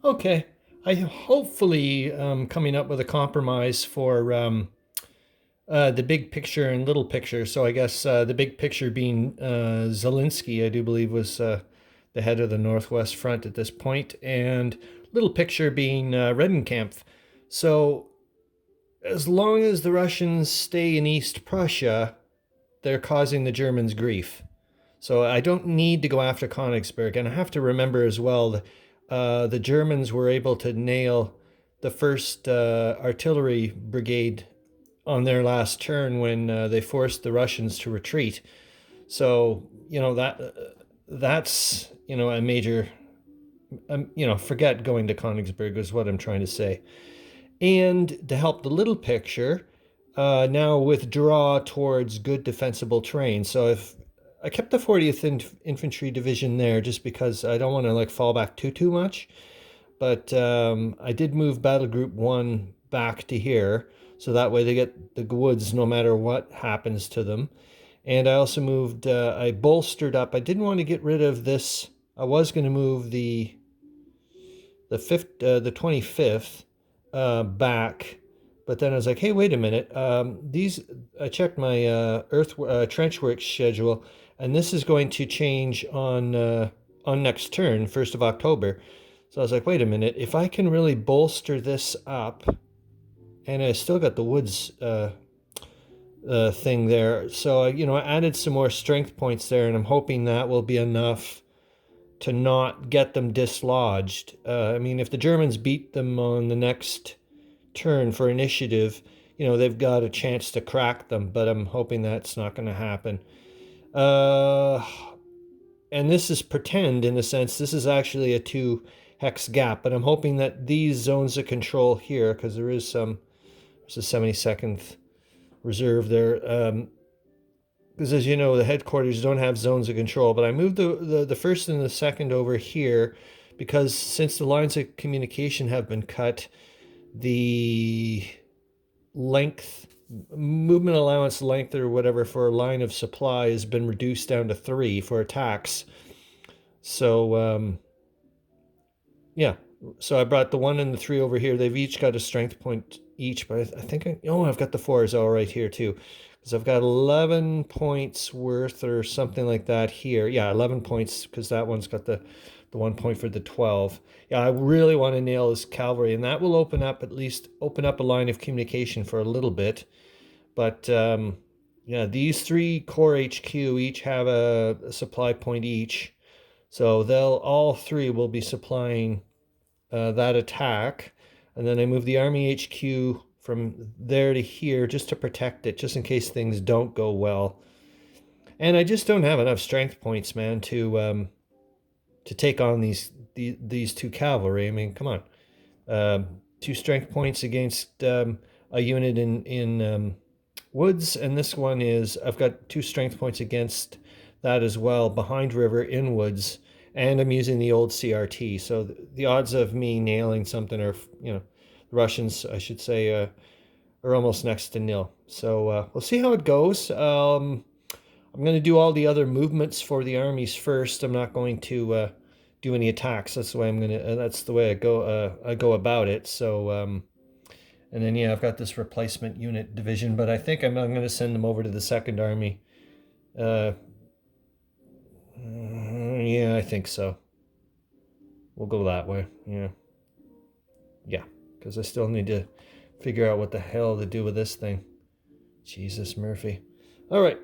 Okay. I hopefully coming up with a compromise for the big picture and little picture. So I guess the big picture being Zhilinsky, I do believe, was the head of the Northwest Front at this point, and little picture being Rennenkampff. So as long as the Russians stay in East Prussia, they're causing the Germans grief. So I don't need to go after Königsberg. And I have to remember as well that the Germans were able to nail the first artillery brigade on their last turn when they forced the Russians to retreat. So that's a major. Forget going to Königsberg is what I'm trying to say. And to help the little picture, now withdraw towards good defensible terrain. So if I kept the 40th Infantry Division there just because I don't want to fall back too much. But I did move Battle Group 1 back to here, so that way they get the woods no matter what happens to them. And I also moved, I bolstered up. I didn't want to get rid of this. I was going to move the 25th back, but then I was like, hey, wait a minute. I checked my trench work schedule, and this is going to change on next turn, 1st of October. So I was like, wait a minute, if I can really bolster this up, and I still got the woods thing there. So, I added some more strength points there, and I'm hoping that will be enough to not get them dislodged. If the Germans beat them on the next turn for initiative, they've got a chance to crack them, but I'm hoping that's not going to happen. And this is pretend in a sense. This is actually a 2 hex gap, but I'm hoping that these zones of control here, because there's a 72nd reserve there, because as you know, the headquarters don't have zones of control, but I moved the first and the second over here because since the lines of communication have been cut, the movement allowance length or whatever for a line of supply has been reduced down to 3 for attacks. So yeah, so I brought the 1 and the 3 over here. They've each got a strength point each, but I think I've got the 4s all right here too, because I've got 11 points worth or something like that here. Yeah, 11 points because that one's got the 1 point for the 12. Yeah, I really want to nail this cavalry, and that will open up a line of communication for a little bit. But yeah, these 3 Corps HQ each have a supply point each. So all 3 will be supplying that attack. And then I move the Army HQ from there to here just to protect it, just in case things don't go well. And I just don't have enough strength points, man, to take on these 2 cavalry. I mean, come on. 2 strength points against a unit in woods, and this one is, I've got 2 strength points against that as well, behind river in woods, and I'm using the old CRT. So the odds of me nailing something are, the Russians, I should say, are almost next to nil. So we'll see how it goes. I'm going to do all the other movements for the armies first. I'm not going to do any attacks. That's the way that's the way I go about it. So and then yeah, I've got this replacement unit division, but I think I'm going to send them over to the Second Army. Yeah, I think so. We'll go that way. Yeah, because I still need to figure out what the hell to do with this thing. Jesus, Murphy. All right.